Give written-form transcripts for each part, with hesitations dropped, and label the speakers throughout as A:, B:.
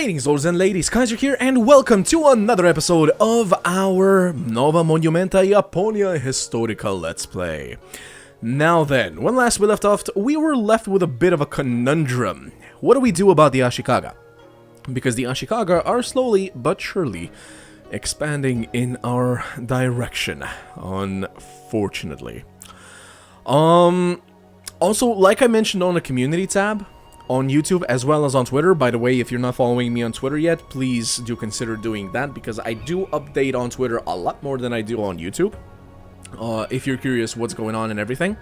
A: Greetings, lords and ladies, Kaiser here, and welcome to another episode of our Monumenta Iaponiae Historica Let's Play. Now then, when last we left off, we were left with a bit of a conundrum. What do we do about the Ashikaga? Because the Ashikaga are slowly but surely expanding in our direction, unfortunately. Also, like I mentioned on the community tab, on YouTube as well as on Twitter. By the way, if you're not following me on Twitter yet, please do consider doing that, because I do update on Twitter a lot more than I do on YouTube. If you're curious what's going on and everything.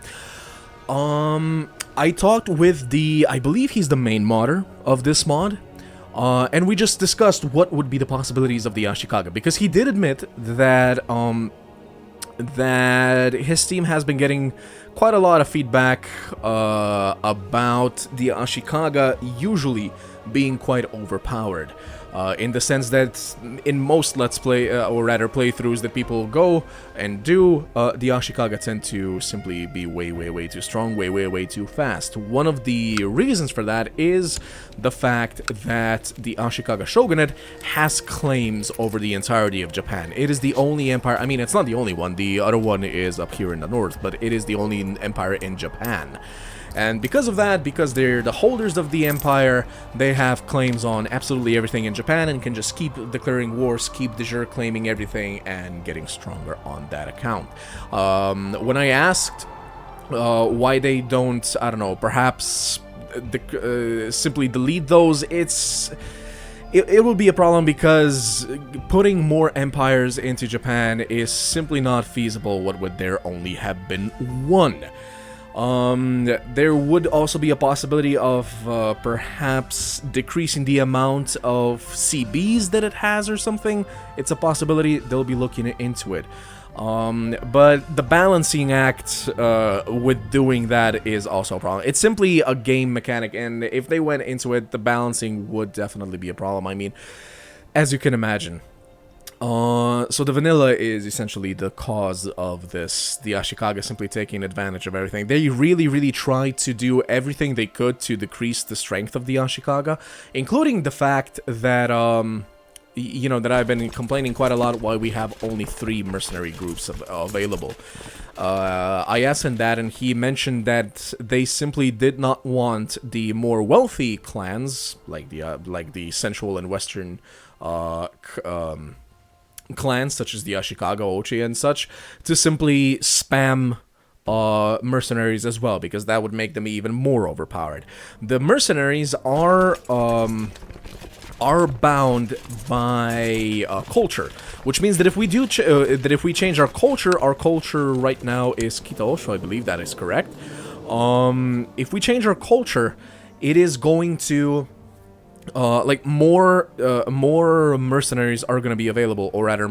A: I talked with I believe he's the main modder of this mod. And we just discussed what would be the possibilities of the Ashikaga, because he did admit that that his team has been getting quite a lot of feedback about the Ashikaga usually being quite overpowered. In the sense that in most Let's Play, or rather playthroughs that people go and do, the Ashikaga tend to simply be way too strong, way too fast. One of the reasons for that is the fact that the Ashikaga Shogunate has claims over the entirety of Japan. It is the only empire, I mean, it's not the only one, the other one is up here in the north, but it is the only empire in Japan. And because of that, because they're the holders of the empire, they have claims on absolutely everything in Japan and can just keep declaring wars, keep de jure claiming everything, and getting stronger on that account. When I asked why they don't, I don't know, perhaps simply delete those, it will be a problem, because putting more empires into Japan is simply not feasible, what would there only have been one. There would also be a possibility of perhaps decreasing the amount of CBs that it has or something. It's a possibility, they'll be looking into it. But the balancing act with doing that is also a problem. It's simply a game mechanic, and if they went into it, the balancing would definitely be a problem. I mean, as you can imagine. So the vanilla is essentially the cause of this. The Ashikaga simply taking advantage of everything. They really tried to do everything they could to decrease the strength of the Ashikaga, including the fact that, you know, that I've been complaining quite a lot why we have only 3 mercenary groups available. I asked him that, and he mentioned that they simply did not want the more wealthy clans, like the central and western, clans such as the Ashikaga, Ochi, and such, to simply spam mercenaries as well, because that would make them even more overpowered. The mercenaries are bound by culture, which means that if we do if we change our culture right now is Kitaosho, I believe that is correct. If we change our culture, it is going to like more mercenaries are going to be available, or rather,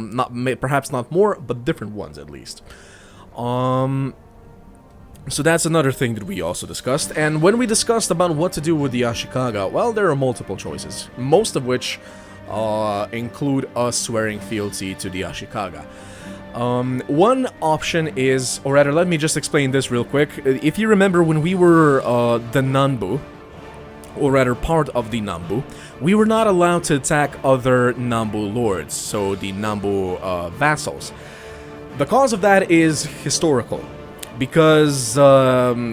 A: perhaps not more, but different ones at least. So that's another thing that we also discussed. And when we discussed about what to do with the Ashikaga, well, there are multiple choices, most of which include us swearing fealty to the Ashikaga. One option is, or rather, let me just explain this real quick. If you remember, when we were the Nanbu, or rather part of the Nambu, we were not allowed to attack other Nambu lords, so the Nambu vassals. The cause of that is historical, because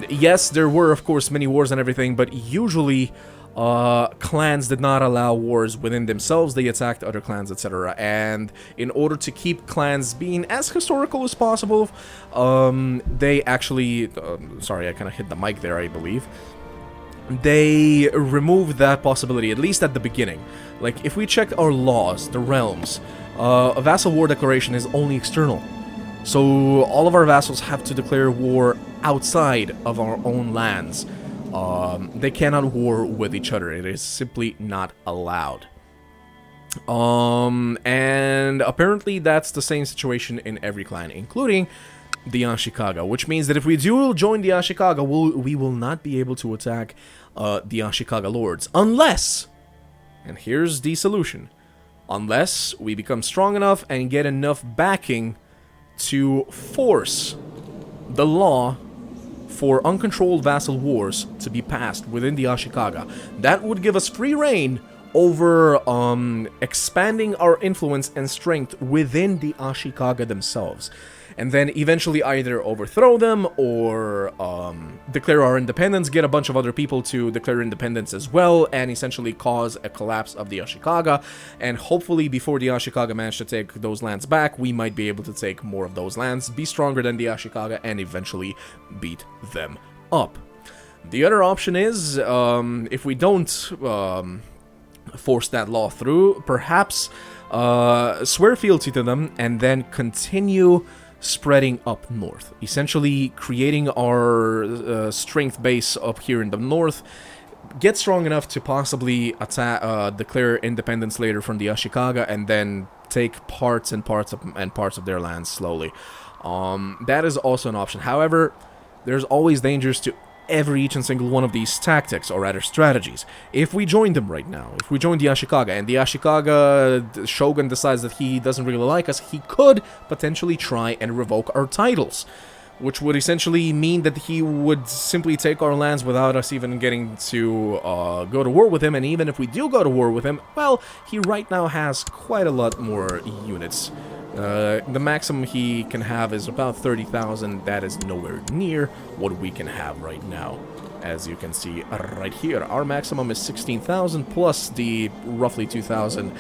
A: yes, there were of course many wars and everything, but usually clans did not allow wars within themselves. They attacked other clans, etc. And in order to keep clans being as historical as possible, they actually sorry, I kind of hit the mic there, I believe. They removed that possibility, at least at the beginning. Like, if we check our laws, the realms, a vassal war declaration is only external. So all of our vassals have to declare war outside of our own lands. They cannot war with each other. It is simply not allowed. And apparently that's the same situation in every clan, including the Ashikaga, which means that if we do join the Ashikaga, we will not be able to attack the Ashikaga lords, unless, and here's the solution, unless we become strong enough and get enough backing to force the law for uncontrolled vassal wars to be passed within the Ashikaga. That would give us free reign over expanding our influence and strength within the Ashikaga themselves. And then eventually either overthrow them or declare our independence, get a bunch of other people to declare independence as well, and essentially cause a collapse of the Ashikaga. And hopefully before the Ashikaga manage to take those lands back, we might be able to take more of those lands, be stronger than the Ashikaga, and eventually beat them up. The other option is, if we don't force that law through, perhaps swear fealty to them and then continue spreading up north, essentially creating our strength base up here in the north, get strong enough to possibly attack, declare independence later from the Ashikaga, and then take parts of their lands slowly. That is also an option. However, there's always dangers to each and single one of these tactics, or rather strategies. If we join them right now, if we join the Ashikaga, and the Ashikaga Shogun decides that he doesn't really like us, he could potentially try and revoke our titles, which would essentially mean that he would simply take our lands without us even getting to go to war with him. And even if we do go to war with him, well, he right now has quite a lot more units. The maximum he can have is about 30,000. That is nowhere near what we can have right now. As you can see right here, our maximum is 16,000 plus the roughly 2,000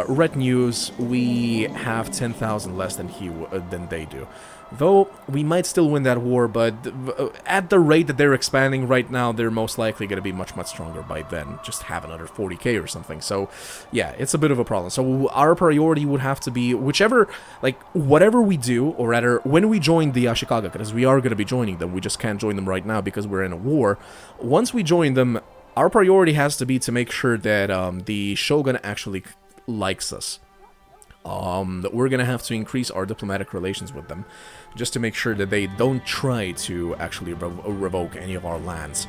A: retinues. We have 10,000 less than they do. Though, we might still win that war, but at the rate that they're expanding right now, they're most likely going to be much, much stronger by then. Just have another 40k or something. So, yeah, it's a bit of a problem. So, our priority would have to be whatever we do, or rather, when we join the Ashikaga, because we are going to be joining them, we just can't join them right now because we're in a war. Once we join them, our priority has to be to make sure that the Shogun actually likes us. That we're gonna have to increase our diplomatic relations with them, just to make sure that they don't try to actually revoke any of our lands.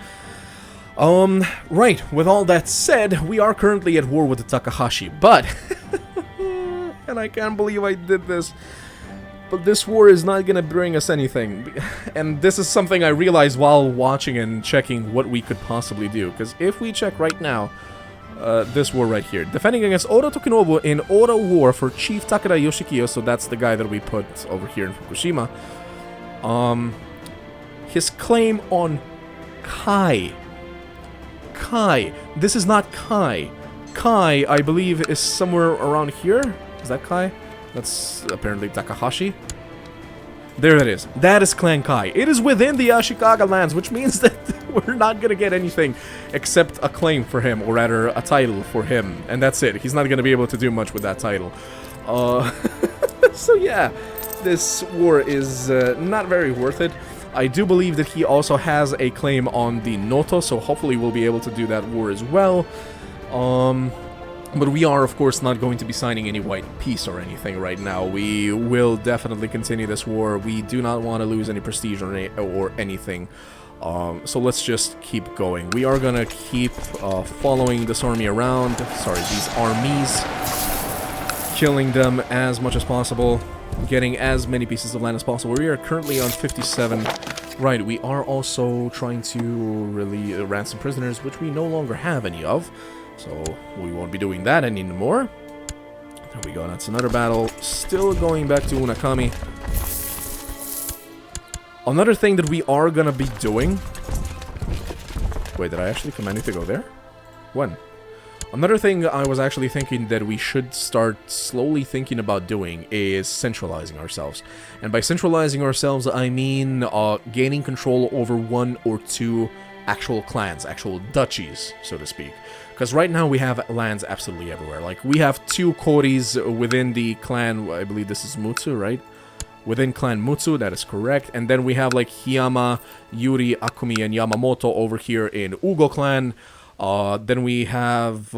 A: Right, with all that said, we are currently at war with the Takahashi, but, and I can't believe I did this, but this war is not gonna bring us anything, and this is something I realized while watching and checking what we could possibly do, because if we check right now, this war right here. Defending against Oda Tokinobu in Oura War for Chief Takeda Yoshikiyo, so that's the guy that we put over here in Fukushima. His claim on Kai. This is not Kai. Kai, I believe, is somewhere around here. Is that Kai? That's apparently Takahashi. There it is. That is Clan Kai. It is within the Ashikaga lands, which means that we're not gonna get anything except a claim for him, or rather, a title for him. And that's it. He's not gonna be able to do much with that title. So yeah, this war is not very worth it. I do believe that he also has a claim on the Noto, so hopefully we'll be able to do that war as well. But we are, of course, not going to be signing any white peace or anything right now. We will definitely continue this war. We do not want to lose any prestige or anything. So let's just keep going. We are gonna keep following this army around. Sorry, these armies. Killing them as much as possible. Getting as many pieces of land as possible. We are currently on 57. Right, we are also trying to release ransom prisoners, which we no longer have any of. So we won't be doing that anymore. There we go, that's another battle. Still going back to Unakami. Another thing that we are gonna be doing... Wait, did I actually command you to go there? When? Another thing I was actually thinking that we should start slowly thinking about doing is centralizing ourselves. And by centralizing ourselves, I mean gaining control over one or two actual clans, actual duchies, so to speak. Because right now we have lands absolutely everywhere. Like, we have 2 Koris within the clan, I believe this is Mutsu, right? Within clan Mutsu, that is correct. And then we have like Hiyama, Yuri, Akumi, and Yamamoto over here in Ugo clan. Then we have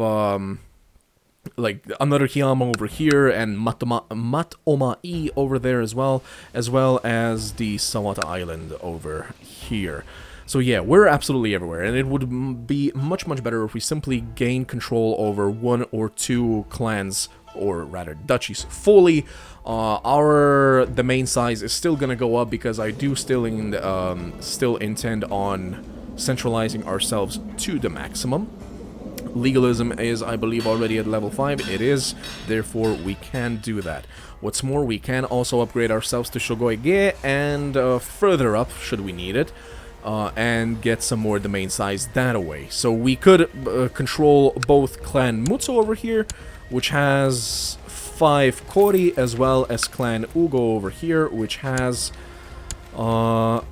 A: like another Hiyama over here and Matomai over there as well as the Sawata Island over here. So yeah, we're absolutely everywhere, and it would be much, much better if we simply gain control over 1 or 2 clans, or rather duchies, fully. Our domain size is still gonna go up because I do still intend on centralizing ourselves to the maximum. Legalism is, I believe, already at level 5. It is, therefore we can do that. What's more, we can also upgrade ourselves to Shogoige and further up, should we need it, and get some more domain size that way. So we could control both Clan Mutsu over here, which has 5 Kori, as well as Clan Ugo over here, which has... oh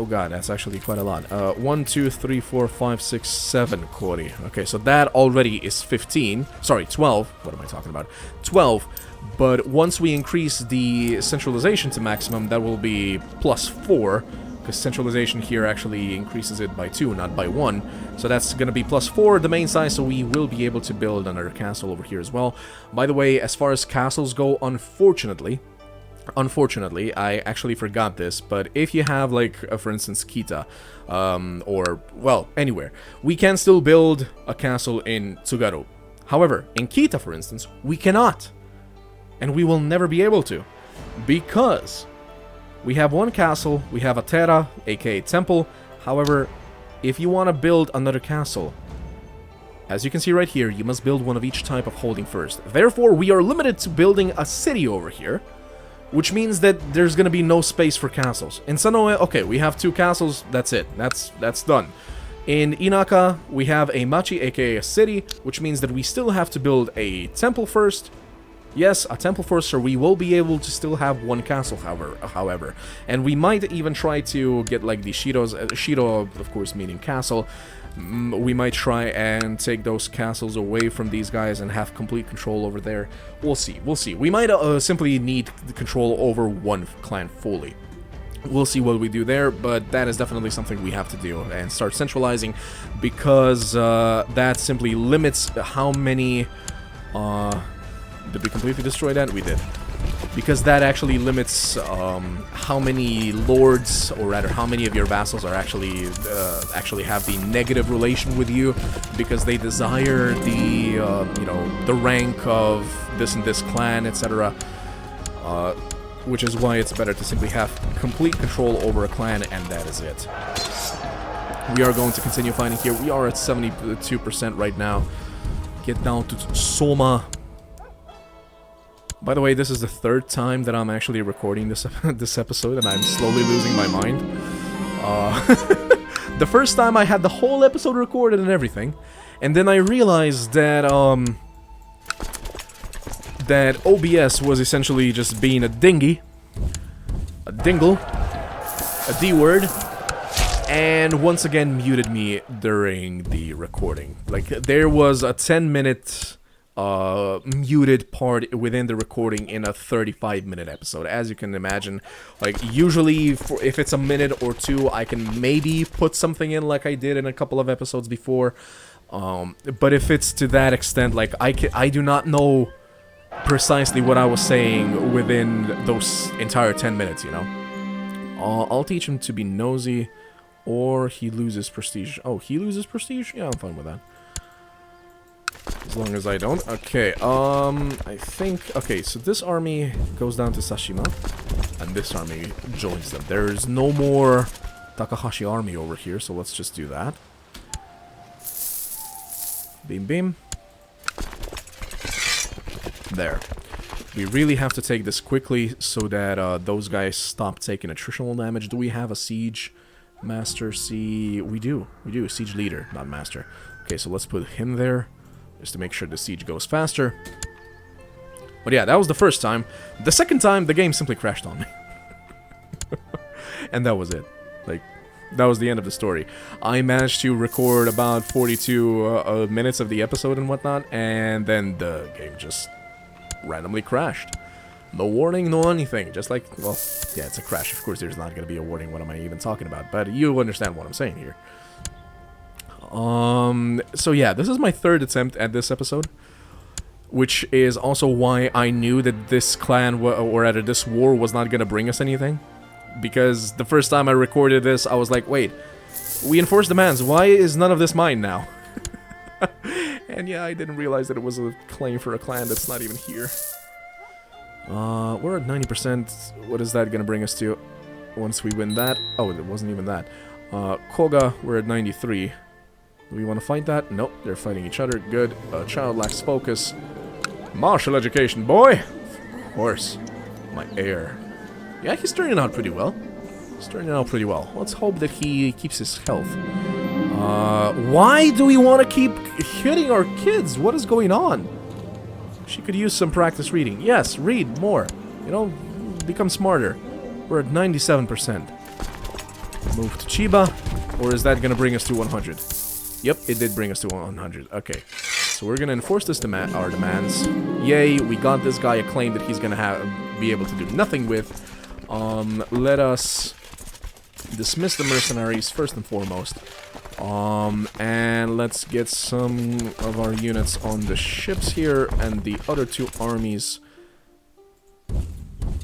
A: god, that's actually quite a lot. 1, 2, 3, 4, 5, 6, 7 Kori. Okay, so that already is 15. Sorry, 12. What am I talking about? 12. But once we increase the centralization to maximum, that will be plus 4. Because centralization here actually increases it by 2, not by 1. So that's going to be plus 4 domain size, so we will be able to build another castle over here as well. By the way, as far as castles go, unfortunately, I actually forgot this, but if you have, like, for instance, Kita, or, well, anywhere, we can still build a castle in Tsugaru. However, in Kita, for instance, we cannot. And we will never be able to. Because we have one castle, we have a Terra, aka temple. However, if you want to build another castle, as you can see right here, you must build one of each type of holding first. Therefore, we are limited to building a city over here, which means that there's gonna be no space for castles. In Sanoe, okay, we have 2 castles, that's it. That's done. In Inaka, we have a Machi, aka a city, which means that we still have to build a temple first. Yes, a temple first, so we will be able to still have one castle, however. And we might even try to get, like, the Shidos, Shido, of course, meaning castle. We might try and take those castles away from these guys and have complete control over there. We'll see, we'll see. We might simply need control over one clan fully. We'll see what we do there, but that is definitely something we have to do and start centralizing, because that simply limits how many... did we completely destroy that? We did. Because that actually limits how many lords, or rather how many of your vassals are actually have the negative relation with you, because they desire the you know, the rank of this and this clan, etc. Which is why it's better to simply have complete control over a clan, and that is it. We are going to continue fighting here. We are at 72% right now. Get down to Soma. By the way, this is the 3rd time that I'm actually recording this this episode, and I'm slowly losing my mind. The first time I had the whole episode recorded and everything, and then I realized that that OBS was essentially just being a dingy, a dingle, a D-word, and once again muted me during the recording. Like, there was a 10-minute... muted part within the recording in a 35-minute episode. As you can imagine, like, usually if it's a minute or 2, I can maybe put something in like I did in a couple of episodes before. But if it's to that extent, like, I do not know precisely what I was saying within those entire 10 minutes, you know? I'll teach him to be nosy, or he loses prestige. Oh, he loses prestige? Yeah, I'm fine with that. As long as I don't. Okay, I think... Okay, so this army goes down to Sashima, and this army joins them. There's no more Takahashi army over here, so let's just do that. Beam, beam. There. We really have to take this quickly so that those guys stop taking attritional damage. Do we have a siege master? See, we do. We do. Siege leader, not master. Okay, so let's put him there, just to make sure the siege goes faster. But yeah, that was the first time. The second time, the game simply crashed on me. And that was it. Like, that was the end of the story. I managed to record about 42 minutes of the episode and whatnot, and then the game just randomly crashed. No warning, no anything. Just like, well, yeah, it's a crash. Of course, there's not going to be a warning. What am I even talking about? But you understand what I'm saying here. So yeah, this is my 3rd attempt at this episode, which is also why I knew that this clan, or rather this war, was not gonna bring us anything. Because the first time I recorded this, I was like, wait, we enforced demands, why is none of this mine now? And yeah, I didn't realize that it was a claim for a clan that's not even here. We're at 90%, what is that gonna bring us to once we win that? Oh, it wasn't even that. Koga, we're at 93. Do we want to fight that? Nope, they're fighting each other. Good. Child lacks focus. Martial education, boy! Of course. My heir. Yeah, he's turning out pretty well. Let's hope that he keeps his health. Why do we want to keep hitting our kids? What is going on? She could use some practice reading. Yes, read more. You know, become smarter. We're at 97%. Move to Chiba. Or is that going to bring us to 100? Yep, it did bring us to 100. Okay. So we're going to enforce this our demands. Yay, we got this guy a claim that he's going to be able to do nothing with. Let us dismiss the mercenaries first and foremost. And let's get some of our units on the ships here and the other two armies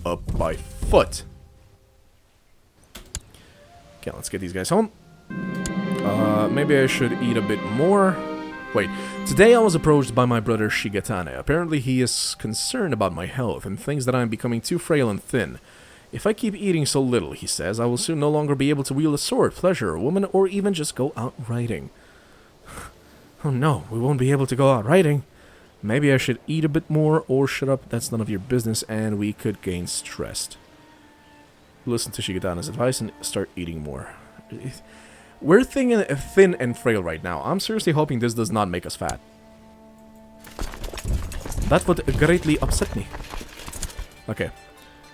A: up by foot. Okay, let's get these guys home. Maybe I should eat a bit more. Wait, today I was approached by my brother Shigetane. Apparently he is concerned about my health and thinks that I am becoming too frail and thin. If I keep eating so little, he says, I will soon no longer be able to wield a sword, pleasure a woman, or even just go out riding. Oh no, we won't be able to go out riding. Maybe I should eat a bit more, or shut up, that's none of your business, and we could gain stress. Listen to Shigetane's advice and start eating more. We're thin and frail right now. I'm seriously hoping this does not make us fat. That would greatly upset me. Okay.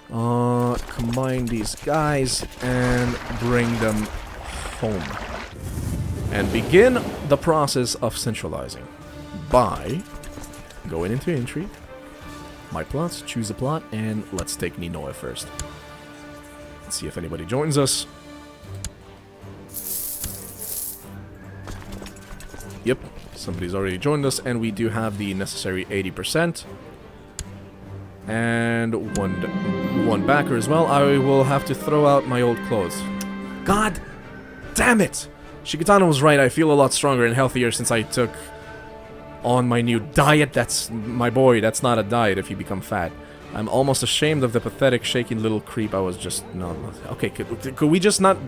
A: Combine these guys and bring them home. And begin the process of centralizing. By going into intrigue. My plots, choose a plot, and let's take Ninoe first. Let's see if anybody joins us. Yep, somebody's already joined us, and we do have the necessary 80%. And one backer as well. I will have to throw out my old clothes. God damn it! Shigetane was right, I feel a lot stronger and healthier since I took on my new diet. That's, my boy, that's not a diet if you become fat. I'm almost ashamed of the pathetic, shaking little creep I was just... No, okay, could we just not...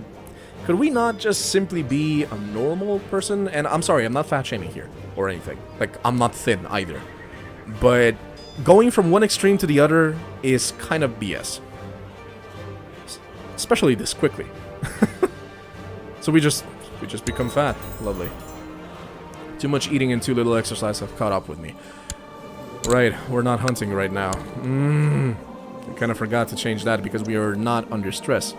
A: Could we not just simply be a normal person? And I'm sorry, I'm not fat-shaming here, or anything. Like, I'm not thin, either. But going from one extreme to the other is kind of BS. Especially this quickly. So we just become fat. Lovely. Too much eating and too little exercise have caught up with me. Right, we're not hunting right now. I kind of forgot to change that because we are not under stress.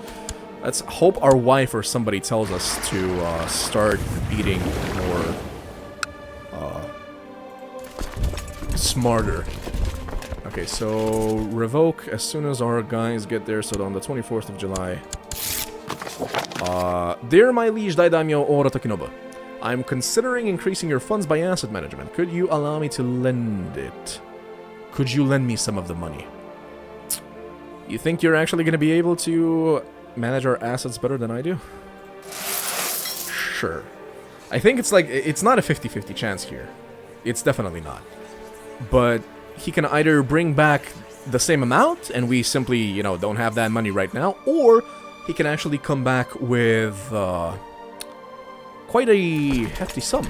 A: Let's hope our wife or somebody tells us to start eating more smarter. Okay, so revoke as soon as our guys get there, so on the 24th of July. Dear my liege Daidaimyo Oura Tokinobu, I'm considering increasing your funds by asset management. Could you allow me to lend it? Could you lend me some of the money? You think you're actually going to be able to manage our assets better than I do? Sure. I think it's like, it's not a 50-50 chance here. It's definitely not. But he can either bring back the same amount, and we simply, you know, don't have that money right now, or he can actually come back with quite a hefty sum.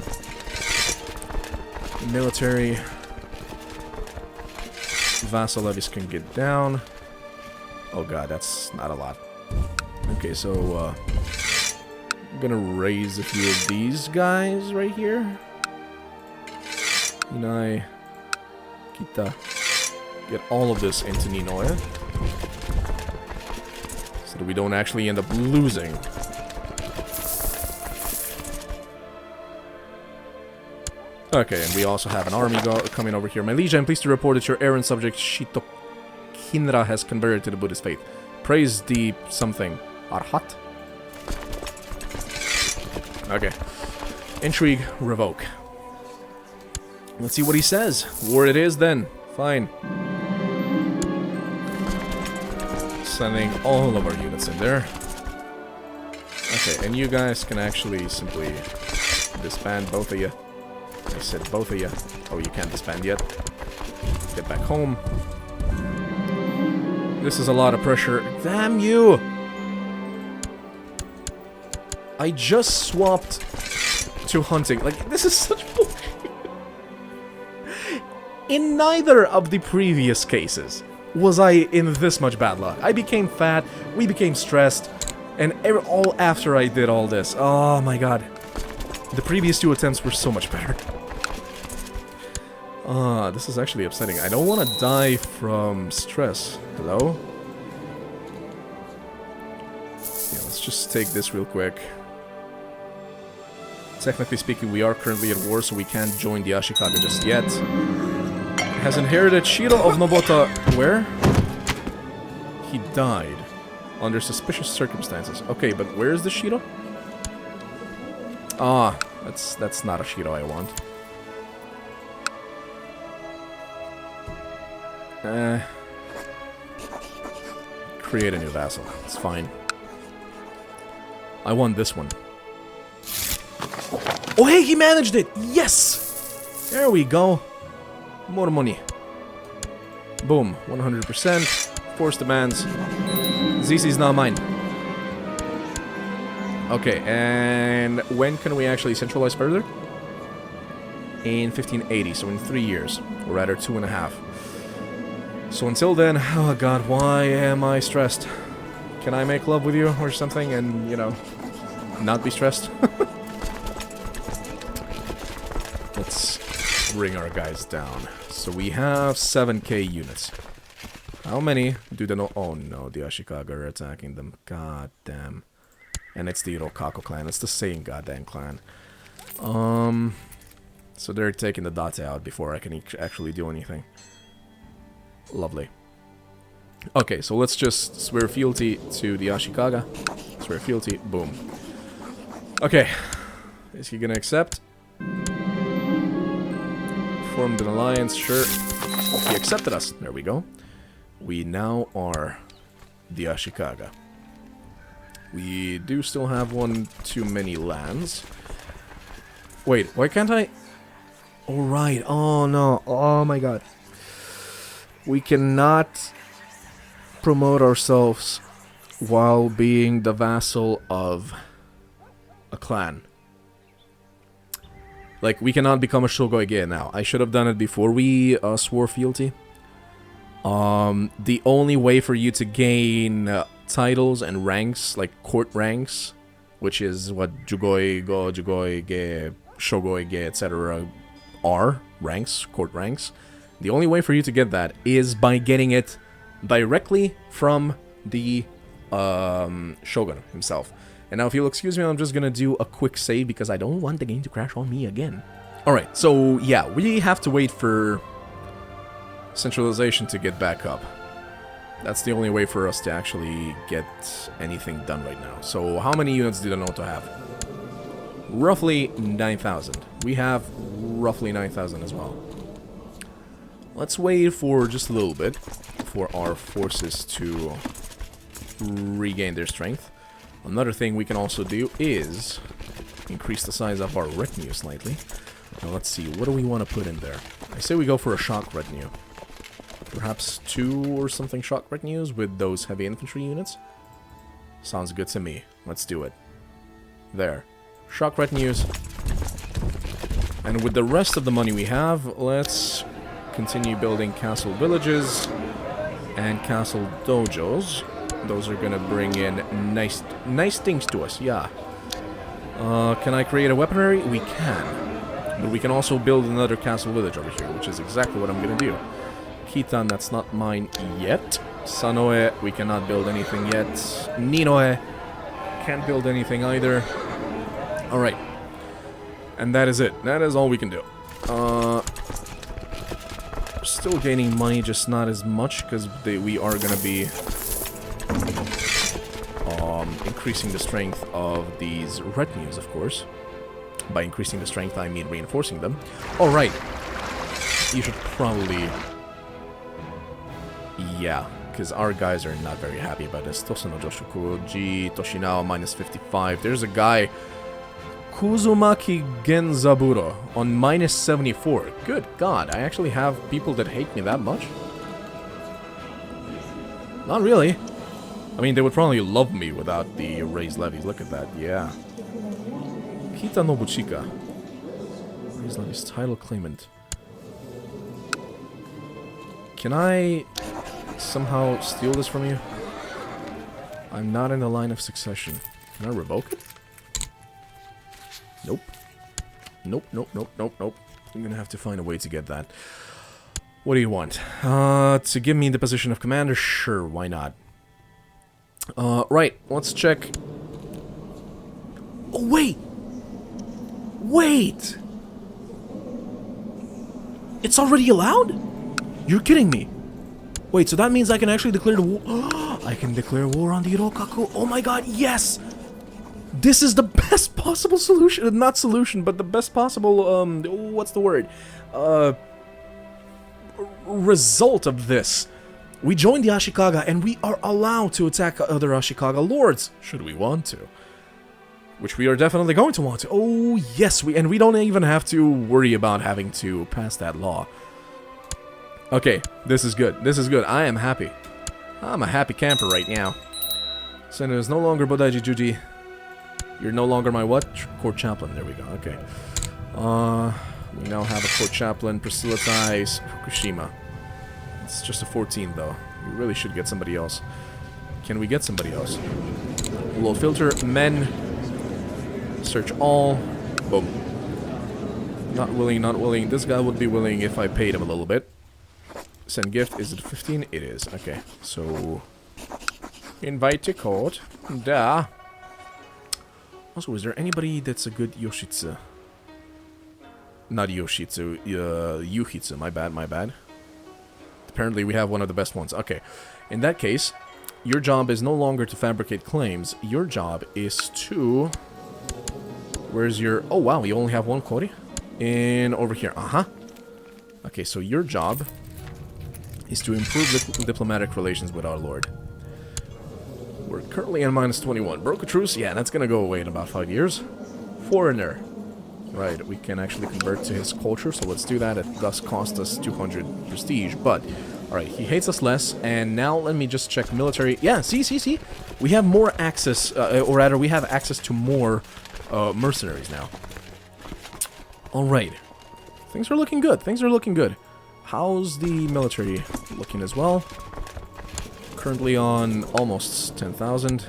A: Military. Vassal levies can get down. Oh god, that's not a lot. Okay, so I'm gonna raise a few of these guys right here. Inai, Kita, get all of this into Ninoe, so that we don't actually end up losing. Okay, and we also have an army coming over here. My liege, I'm pleased to report that your errant subject Shitokinra has converted to the Buddhist faith. Praise the something. Arhat? Okay. Intrigue, revoke. Let's see what he says. War it is then. Fine. Sending all of our units in there. Okay, and you guys can actually simply disband, both of you. I said both of you. Oh, you can't disband yet. Get back home. This is a lot of pressure. Damn you! I just swapped to hunting. Like, this is such bullshit. In neither of the previous cases was I in this much bad luck. I became fat, we became stressed, and all after I did all this. Oh my god. The previous 2 attempts were so much better. This is actually upsetting. I don't want to die from stress. Hello? Yeah, let's just take this real quick. Technically speaking, we are currently at war, so we can't join the Ashikaga just yet. Has inherited Shiro of Nobota. Where? He died. Under suspicious circumstances. Okay, but where is the Shiro? Ah, that's not a Shiro I want. Create a new vassal. It's fine. I want this one. Oh, hey, he managed it! Yes! There we go. More money. Boom. 100%. Force demands. ZC's not mine. Okay, and when can we actually centralize further? In 1580, so in 3 years. Or rather, 2.5. So until then, oh god, why am I stressed? Can I make love with you or something and, you know, not be stressed? Let's bring our guys down. So we have 7k units. How many do they know? Oh no, the Ashikaga are attacking them. God damn. And it's the Rokako clan. It's the same goddamn clan. So they're taking the Date out before I can actually do anything. Lovely. Okay, so let's just swear fealty to the Ashikaga. Swear fealty. Boom. Okay. Is he gonna accept? Formed an alliance, sure. He accepted us. There we go. We now are the Ashikaga. We do still have one too many lands. Wait, why can't I? Oh, right. Oh, no. Oh, my God. We cannot promote ourselves while being the vassal of a clan. Like, we cannot become a Shogoige now. I should have done it before we swore fealty. The only way for you to gain titles and ranks, like court ranks, which is what Jugoi, Go, Jugoi, Ge, Shogoi, Ge, etc. are, ranks, court ranks. The only way for you to get that is by getting it directly from the Shogun himself. And now if you'll excuse me, I'm just gonna do a quick save because I don't want the game to crash on me again. Alright, so yeah, we have to wait for centralization to get back up. That's the only way for us to actually get anything done right now. So how many units do the Noto have? Roughly 9,000. We have roughly 9,000 as well. Let's wait for just a little bit for our forces to regain their strength. Another thing we can also do is increase the size of our retinue slightly. Now let's see, what do we want to put in there? I say we go for a shock retinue. Perhaps 2 or something shock retinues with those heavy infantry units? Sounds good to me. Let's do it. There. Shock retinues. And with the rest of the money we have, let's continue building castle villages and castle dojos. Those are gonna bring in nice things to us, yeah. Can I create a weaponry? We can. But we can also build another castle village over here, which is exactly what I'm gonna do. Kitan, that's not mine yet. Sanoe, we cannot build anything yet. Ninoe, can't build anything either. Alright. And that is it. That is all we can do. Still gaining money, just not as much, because we are going to be increasing the strength of these retinues, of course. By increasing the strength, I mean reinforcing them. Alright. You should probably... Yeah, because our guys are not very happy about this. Tosono Joshukuji, Toshinao, minus 55. There's a guy... Kuzumaki Genzaburo on minus 74. Good God, I actually have people that hate me that much? Not really. I mean, they would probably love me without the raised levies. Look at that, yeah. Kita Nobuchika. He's not his title claimant. Can I somehow steal this from you? I'm not in the line of succession. Can I revoke it? Nope. Nope, nope, nope, nope, nope. I'm gonna have to find a way to get that. What do you want? To give me the position of commander? Sure, why not? Right, let's check. Oh, wait! Wait! It's already allowed? You're kidding me. Wait, so that means I can actually declare the war? I can declare war on the Rokaku. Oh my god, yes! This is the best possible solution. Not solution, but the best possible, what's the word? Result of this. We joined the Ashikaga, and we are allowed to attack other Ashikaga lords, should we want to. Which we are definitely going to want to. Oh, yes, and we don't even have to worry about having to pass that law. Okay, this is good. This is good. I am happy. I'm a happy camper right now. Senator is no longer Bodaiji Juji. You're no longer my what? Court chaplain. There we go. Okay. We now have a court chaplain. Priscilla Tais, Fukushima. It's just a 14, though. We really should get somebody else. Can we get somebody else? Low filter. Men. Search all. Boom. Not willing, not willing. This guy would be willing if I paid him a little bit. Send gift. Is it 15? It is. Okay. So... invite to court. Duh. Also, is there anybody that's a good Yoshitsu? Not Yoshitsu. Yuhitsu. My bad, my bad. Apparently we have one of the best ones. Okay. In that case, your job is no longer to fabricate claims. Your job is to... where's your... oh, wow. You only have one quota? In over here. Uh-huh. Okay, so your job is to improve diplomatic relations with our lord. We're currently on minus 21. Broke a truce? Yeah, that's gonna go away in about 5 years. Foreigner. Right, we can actually convert to his culture, so let's do that. It does cost us 200 prestige, but... alright, he hates us less, and now let me just check military... yeah, see? We have more access, or rather, we have access to more mercenaries now. Alright. Things are looking good, things are looking good. How's the military looking as well? Currently on almost 10,000.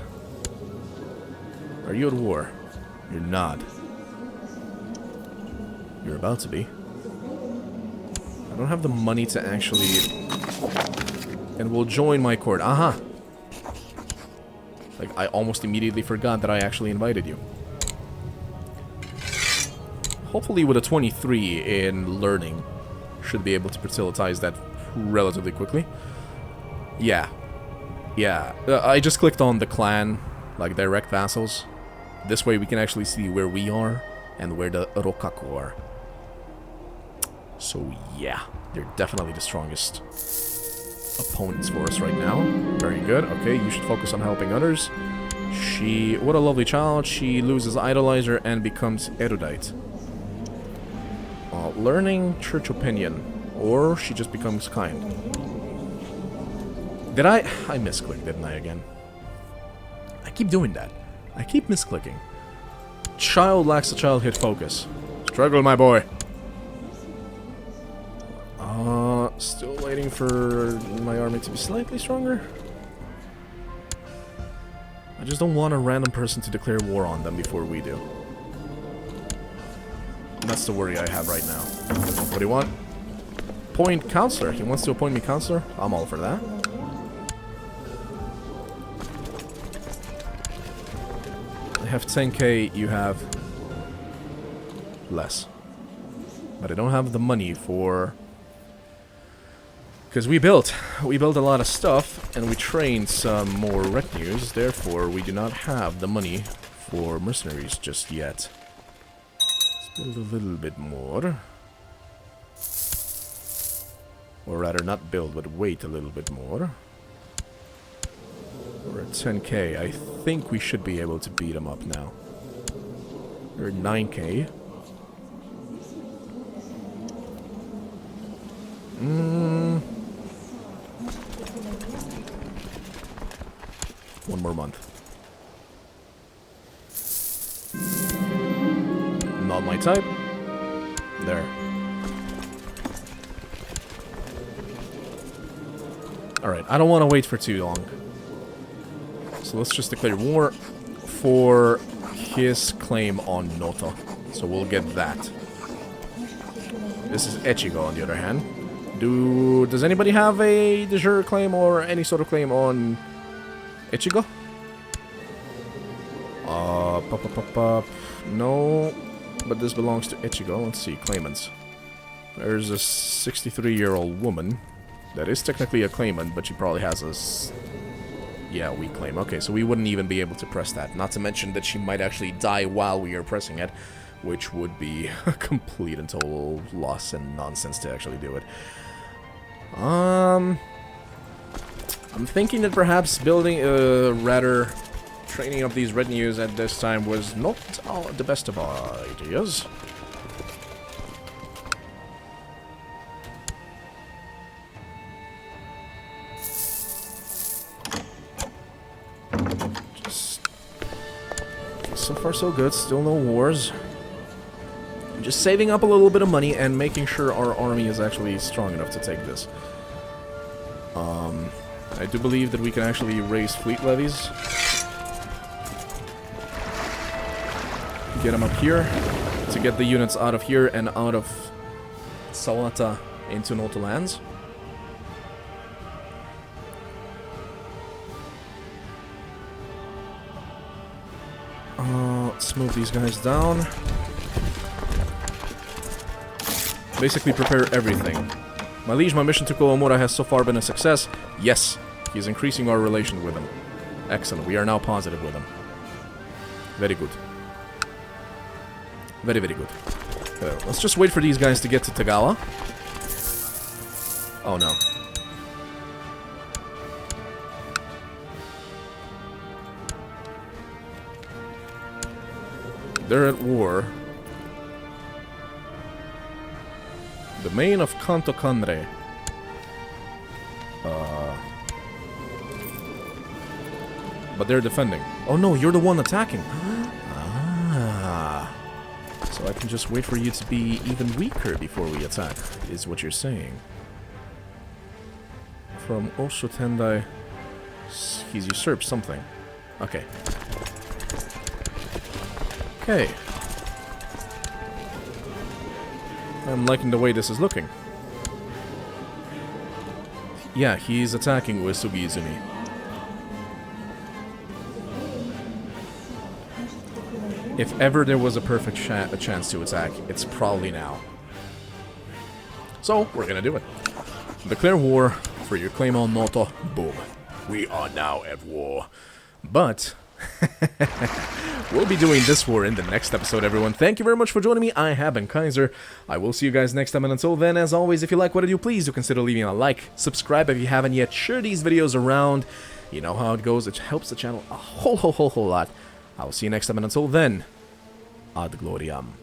A: Are you at war? You're not. You're about to be. I don't have the money to actually... and we'll join my court. Aha! Like, I almost immediately forgot that I actually invited you. Hopefully with a 23 in learning, should be able to proselytize that relatively quickly. Yeah. Yeah. I just clicked on the clan, like direct vassals. This way we can actually see where we are and where the Rokaku are. So yeah, they're definitely the strongest opponents for us right now. Very good. Okay, you should focus on helping others. She... what a lovely child. She loses idolizer and becomes erudite. Learning church opinion. Or she just becomes kind. Did I misclicked, didn't I, again? I keep doing that. I keep misclicking. Child lacks a childhood focus. Struggle, my boy. Still waiting for my army to be slightly stronger. I just don't want a random person to declare war on them before we do. That's the worry I have right now. What do you want? Appoint counselor. He wants to appoint me counselor? I'm all for that. I have 10k, you have less. But I don't have the money for... because we built a lot of stuff, and we trained some more retinues, therefore we do not have the money for mercenaries just yet. Let's build a little bit more. Or rather, not build, but wait a little bit more. We're at 10k. I think we should be able to beat them up now. We're at 9k. One more month. not my type. There. Alright, I don't want to wait for too long. So let's just declare war for his claim on Noto. So we'll get that. This is Echigo, on the other hand. Does anybody have a de jure claim or any sort of claim on Echigo? No, but this belongs to Echigo. Let's see, claimants. There's a 63-year-old woman that is technically a claimant, but she probably has a... Yeah, weak claim. Okay, so we wouldn't even be able to press that. Not to mention that she might actually die while we are pressing it, which would be a complete and total loss and nonsense to actually do it. I'm thinking that perhaps building rather training up these retinues at this time was not the best of ideas. Just so far so good, still no wars. Just saving up a little bit of money and making sure our army is actually strong enough to take this. I do believe that we can actually raise fleet levies. Get them up here to get the units out of here and out of Sawata into Noto lands. Let's move these guys down. Basically prepare everything. My liege, my mission to Kawamura has so far been a success. Yes, he's increasing our relation with him. Excellent, we are now positive with him. Very good. Very, very good. Let's just wait for these guys to get to Tagawa. Oh no. They're at war. The Domain of Kanto Kanre. But they're defending. Oh no, you're the one attacking. Ah. So I can just wait for you to be even weaker before we attack, is what you're saying. From Osho Tendai, he's usurped something. Okay. Okay. I'm liking the way this is looking. Yeah, he's attacking Uesugi Izumi. If ever there was a perfect chance to attack, it's probably now. So, we're gonna do it. Declare war for your claim on Noto. Boom. We are now at war. But... we'll be doing this war in the next episode, everyone. Thank you very much for joining me. I have been Kaiser. I will see you guys next time, and until then, as always, if you like what I do, please do consider leaving a like, subscribe if you haven't yet, share these videos around. You know how it goes. It helps the channel a whole lot. I will see you next time, and until then, ad gloriam.